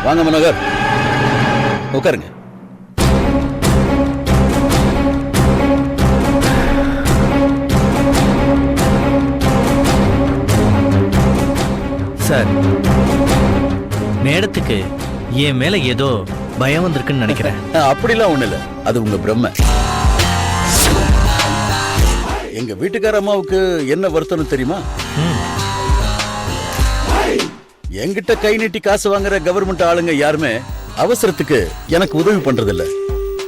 வாங்க மனோகர், உட்காருங்க. சார், மேடத்துக்கு என் மேல ஏதோ பயம் வந்திருக்குன்னு நினைக்கிறேன். அப்படிலாம் ஒண்ணு இல்ல, அது உங்க பிரம்ம. எங்க வீட்டுக்கார அம்மாவுக்கு என்ன வருத்தம் தெரியுமா? என்கிட்ட கை நீட்டி காசு வாங்குற கவர்மெண்ட் ஆளுங்க யாருமே அவசரத்துக்கு எனக்கு உதவி பண்றது இல்ல.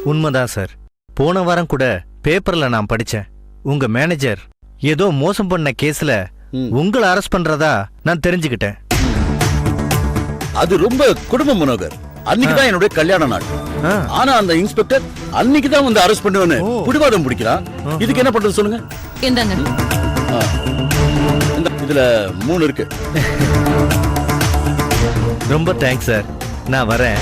உண்மைதான் சார். போன வாரம் கூட பேப்பர்ல நான் படிச்சேன், உங்க மேனேஜர் ஏதோ மோசம் பண்ண கேஸ்ல உங்களை அரெஸ்ட் பண்றதா நான் தெரிஞ்சுக்கிட்டேன். அது ரொம்ப குடும்பம் மனோகர். அன்னைக்குதான் என்னுடைய கல்யாண நாள். ஆனா அந்த இன்ஸ்பெக்டர் அன்னைக்குதான் வந்து அரெஸ்ட் பண்ணுவேன்னு பிடிவாதம் பிடிக்கிறான். இதுக்கு என்ன பண்றது சொல்லுங்க? இதுல 3 இருக்கு. ரொம்ப தேங்க்ஸ் சார், நான் வரேன்.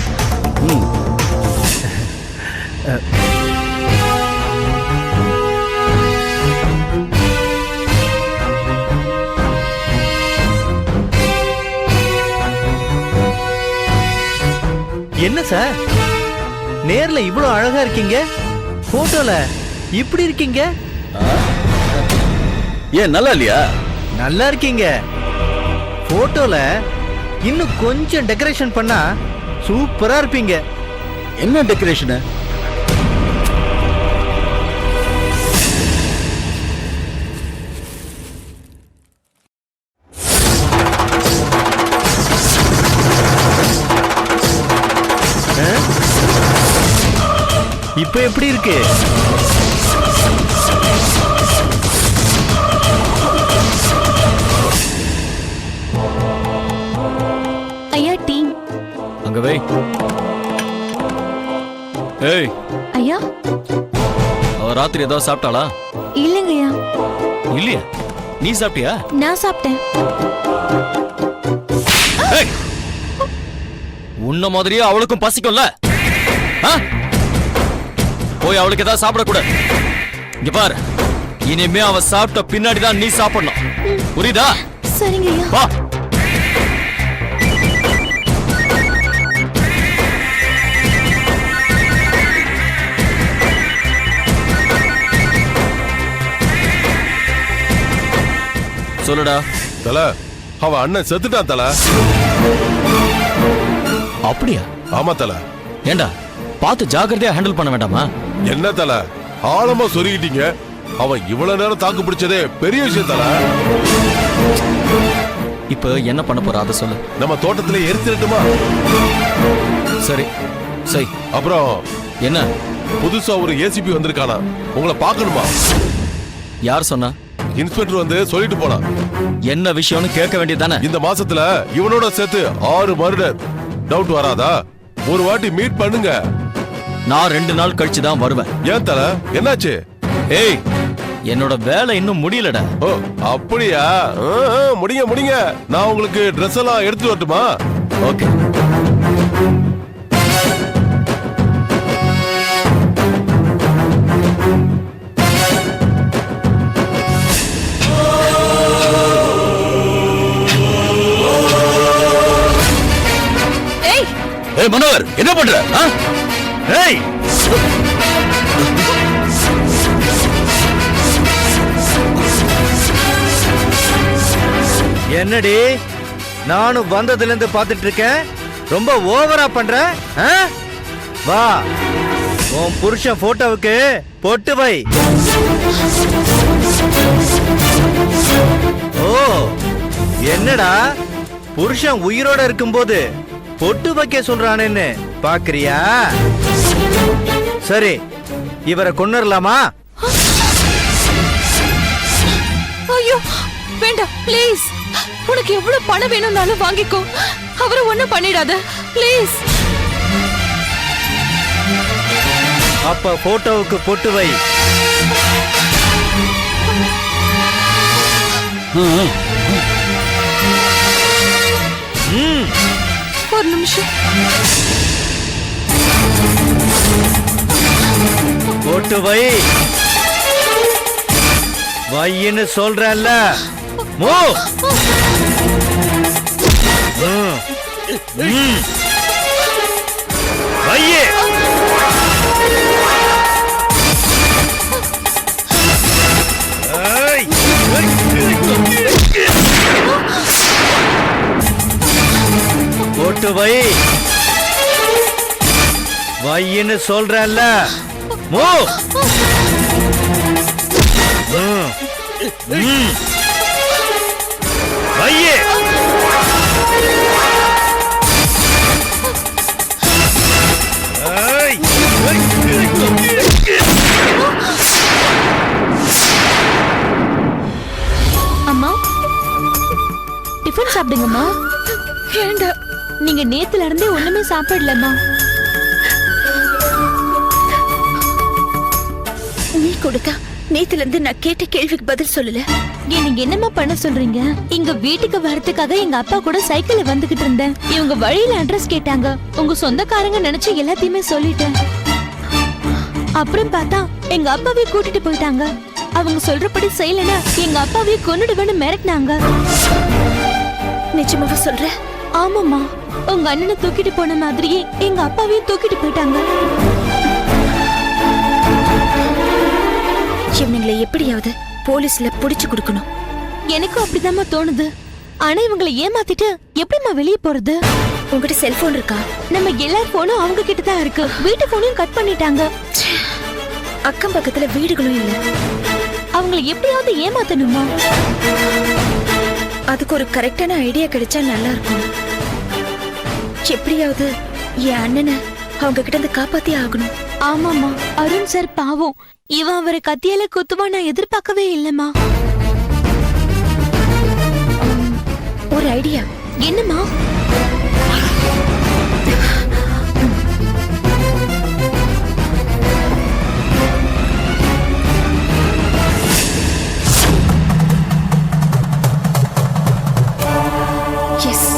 என்ன சார், நேர்ல இவ்வளவு அழகா இருக்கீங்க, போட்டோல இப்படி இருக்கீங்க. ஏன் நல்லா இல்லையா? நல்லா இருக்கீங்க. போட்டோல இன்னும் கொஞ்சம் டெக்கரேஷன் பண்ணா சூப்பரா இருப்பீங்க. என்ன டெக்கரேஷன்? இப்ப எப்படி இருக்கு? ஐயா டீ அங்க வை. ஏய் ஐயா, அவ ராத்திரி ஏதாவது சாப்பிட்டாளா? இல்லைங்கய்யா. இல்லையா? நீ சாப்பிட்டியா? நான் சாப்பிட்டேன். ஏய், உன்ன மாதிரியே அவளுக்கும் பசிக்கும்ல? போய் அவளுக்கு ஏதாவது சாப்பிடக்கூடாது. இங்க பாரு, இனிமே அவ சாப்பிட்ட பின்னாடிதான் நீ சாப்பிடணும், புரியுதா? சரிங்க ஐயா. வா. சொல்லுடா. தல, அவ அண்ணன் செத்துட்டான் தல. அப்படியா? ஆமா தல. ஏண்டா, பார்த்து ஜாக்கிரதையா ஹேண்டில் பண்ண வேண்டாமா? என்ன தல, ஆழமா சொருகிட்டீங்க. அவன் இவ்வளவு நேரம் தாக்கு பிடிச்சதே பெரிய விஷயம் தல. இப்ப என்ன பண்ண போற அத சொல்லு. நம்ம தோட்டத்திலே எரிச்சிடட்டுமா? சரி சரி. அப்புறம் என்ன? புதுசா ஒரு ஏசிபி வந்திருக்கானா, உங்களை பார்க்கணுமா? யார் சொன்னா? இன்ஸ்பெக்டர் வந்து சொல்லிட்டு போனா. என்ன விஷயம்னு கேட்க வேண்டியதானே? இந்த மாசத்துல இவனோட சேர்த்து 6 மர்டர். டவுட் வராதா? ஒரு வாட்டி மீட் பண்ணுங்க. நான் 2 நாள் கழிச்சு தான் வருவேன். ஏன் தல, என்னாச்சு? ஏய், என்னோட வேலை இன்னும் முடியலடா. ஓ அப்படியா? முடிங்க முடிங்க. நான் உங்களுக்கு ட்ரெஸ் எல்லாம் எடுத்து வரட்டுமா? ஓகே. ஏய் மனோகர், என்ன பண்ற? ஏய், என்னடி நானும் வந்ததுல இருந்து பாத்துட்டு இருக்கேன், ரொம்ப ஓவரா பண்ற. வா, உன் புருஷன் போட்டோவுக்கு பொட்டு வை. ஓ, என்னடா புருஷன் உயிரோட இருக்கும்போது பொட்டு வைக்க சொல்றானேன்னு பாக்குறியா? சரி, இவரை கொன்னுடலாமா? ஐயோ வேண்டாம், ப்ளீஸ். உனக்கு எவ்வளவு பணம் வேணும்னாலும் வாங்கிக்கோ. அவரை ஒண்ணும் பண்ணிடாத, ப்ளீஸ். அப்ப போட்டோவுக்கு பொட்டு வை. ஒரு நிமிஷம். பொட்டு வை. வையின்னு சொல்றல்ல. மூ. போட்டு வை. வையின்னு சொல்றேன்ல. மூ. வையே. அம்மா டிஃபன் சாப்பிடுங்கம்மா. வேண்டாம். நீங்க நேத்துல இருந்தே ஒண்ணுமே சாப்பிடலம்மா. நீ கொடுத்தா நேத்துல இருந்து நான் கேட்ட கேள்விக்கு பதில் சொல்லல. ஏன் நீங்க என்னம்மா பண்ண சொல்றீங்க? இங்க வீட்டுக்கு வரதுக்காக எங்க அப்பா கூட சைக்கிள்ல வந்துகிட்டு இருந்தேன். இவங்க வழியில அட்ரஸ் கேட்டாங்க. உங்க சொந்தக்காரங்க நினைச்சு எல்லாத்தையுமே சொல்லிட்டேன். அப்புறம் பார்த்தா எங்க அப்பாவே கூட்டிட்டு போயிட்டாங்க. அவங்க சொல்றபடி செய்யலனா எங்க அப்பாவே கொன்னுடுவேன்னு மிரட்டினாங்க. நிஜமாவா சொல்ற? ஆமாம்மா, உங்க அண்ணனை தூக்கிட்டு போன மாதிரியே எங்க அப்பாவே தூக்கிட்டு போயிட்டாங்க. இவனுங்களை எப்படியாவது போலீஸ்ல புடிச்சு கொடுக்கணும். எனக்கும் அப்படிதாம்மா தோணுது. ஆனா இவங்களை ஏமாத்திட்டு எப்படிம்மா வெளியே போறது? உங்ககிட்ட செல்போன் இருக்கா? நம்ம எல்லார் போனும் அவங்க கிட்ட தான் இருக்கு. வீட்டு போனையும் கட் பண்ணிட்டாங்க. அக்கம் பக்கத்துல வீடுகளும் இல்ல. அவங்களை எப்படியாவது ஏமாத்தணுமா? அதுக்கு ஒரு கரெக்டான ஐடியா கிடைச்சா நல்லா இருக்கும். எப்படியாவது என் அண்ணனை அவங்க கிட்ட இருந்து காப்பாத்தி ஆகணும். ஆமாமா, அருண் சார் பாவம். இவன் அவரை கத்தியால குத்துவா நான் எதிர்பார்க்கவே இல்லம்மா. ஒரு ஐடியா. என்னம்மா? எஸ்.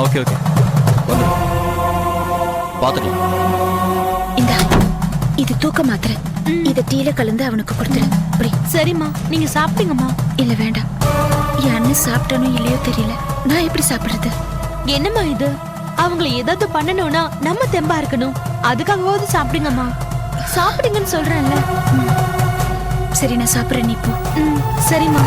ஓகே ஓகே வந்து பாத்துக்கலாம். இந்த இது தூக்க மாத்திரை. இத டீல கலந்து அவனுக்கு கொடுத்துரு. அப்படி. சரிம்மா, நீங்க சாப்பிட்டீங்கம்மா? இல்ல வேண்டாம். என் அண்ணன் சாப்பிட்டானோ இல்லையோ தெரியல. நான் எப்படி சாப்பிடுறது? என்னம்மா இது? அவங்கள ஏதாவது பண்ணணும்னா நம்ம தெம்பா இருக்கணும். அதுக்காகவாவது சாப்பிடுங்கம்மா. சாப்பிடுங்கன்னு சொல்றேன்ல. சரி, நான் சாப்பிடுறேன். நீ போ. சரிம்மா.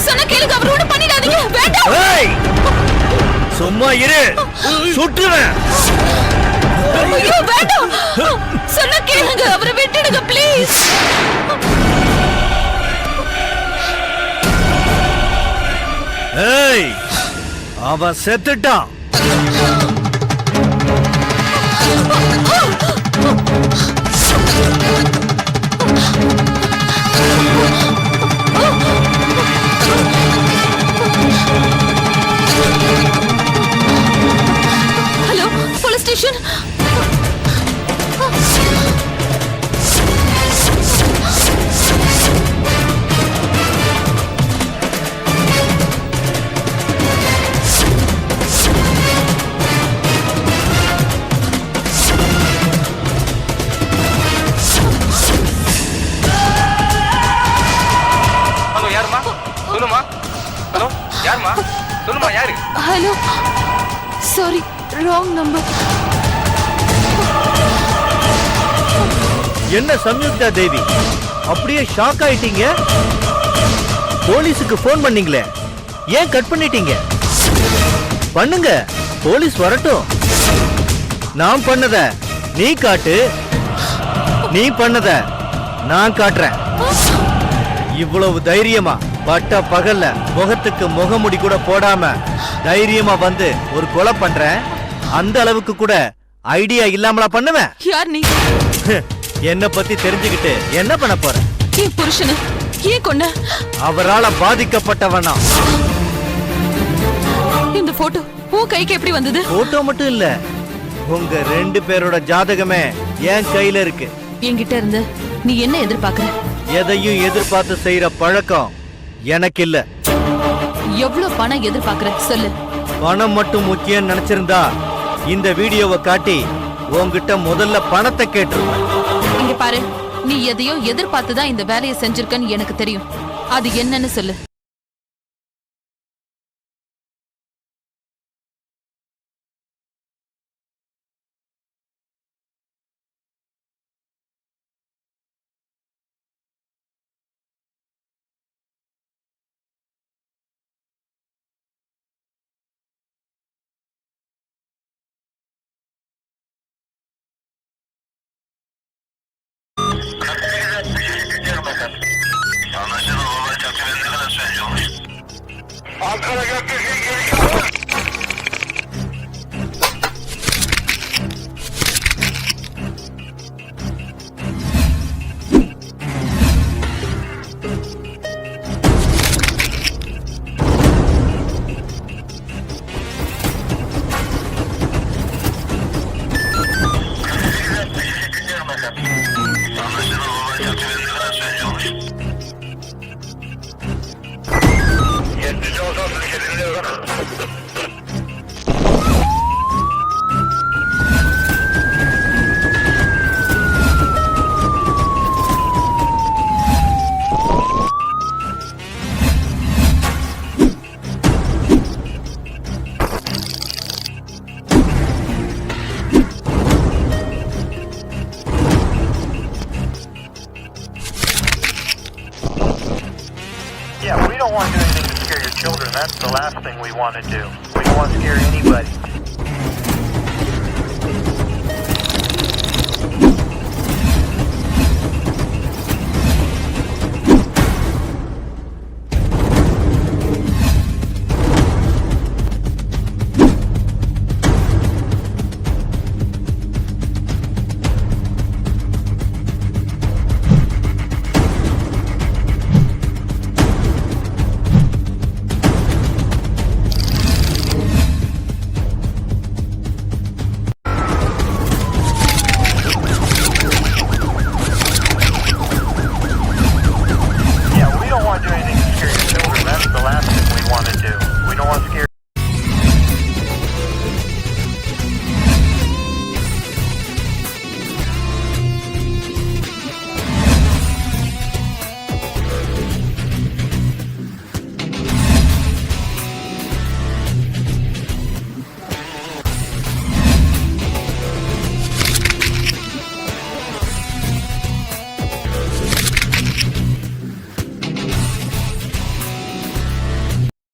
சொன்ன கேளுங்க, அவரோட பண்ணிடாதீங்க. வேண்டாம். சும்மா இரு, சுட்டுவேன். ஐயோ வேண்டாம். சொன்ன கேளுங்க, அவரை விட்டுடுங்க ப்ளீஸ். ஏய், அவன் செத்துட்டான். Hello, police station. ஹலோ, யாருமா? சொல்லுமா. ஹலோ, யாருமா? சொல்லுமா, யாரு? Hello, sorry, wrong number. என்ன சம்யுக்தா தேவி, அப்படியே ஷாக் ஆயிட்டீங்க? போலீஸுக்கு போன் பண்ணீங்களே, ஏன் கட் பண்ணிட்டீங்க? பண்ணுங்க, போலீஸ் வரட்டும். நான் பண்ணத நீ காட்டு, நீ பண்ணத நான் காட்டுறேன். இவ்வளவு தைரியமா பட்ட பகல்ல முகத்துக்கு முகமுடி கூட போடாம தைரியமா வந்து ஒரு கொலை பண்றேன். அந்த அளவுக்கு கூட ஐடியா இல்லாமலா பண்ணுவேன்? யார் நீ? என்ன பத்தி தெரிஞ்சுக்கிட்டு என்ன பண்ண போற? என் புருஷனை ஏன் கொன்ன? அவரால பாதிக்கப்பட்டவனா. இந்த போட்டோ உன் கைக்கு எப்படி வந்தது? போட்டோ மட்டும் இல்ல, உங்க 2 பேரோட ஜாதகமே என் கையில இருக்கு. என்கிட்ட இருந்து நீ என்ன எதிர்பார்க்கற? எதையும் எதிர்பார்த்து செய்யற பழக்கம் எனக்கு இல்ல. எவ்வளவு பணம் எதிர்பார்க்கற சொல்லு. பணம் மட்டும் முக்கியம் நினைச்சிருந்தா இந்த வீடியோவை காட்டி உன்கிட்ட முதல்ல பணத்தை கேட்டுருவேன். இங்க பாரு, நீ எதையோ எதிர்பார்த்து தான் இந்த வேலையை செஞ்சிருக்கன்னு எனக்கு தெரியும். அது என்னன்னு சொல்லு. Yeah, we don't want to do anything to scare your children. That's the last thing we want to do. We don't want to scare anybody.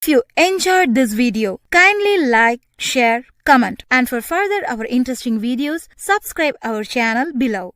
If you enjoyed this video, kindly like, share, comment, and for further our interesting videos, subscribe our channel below.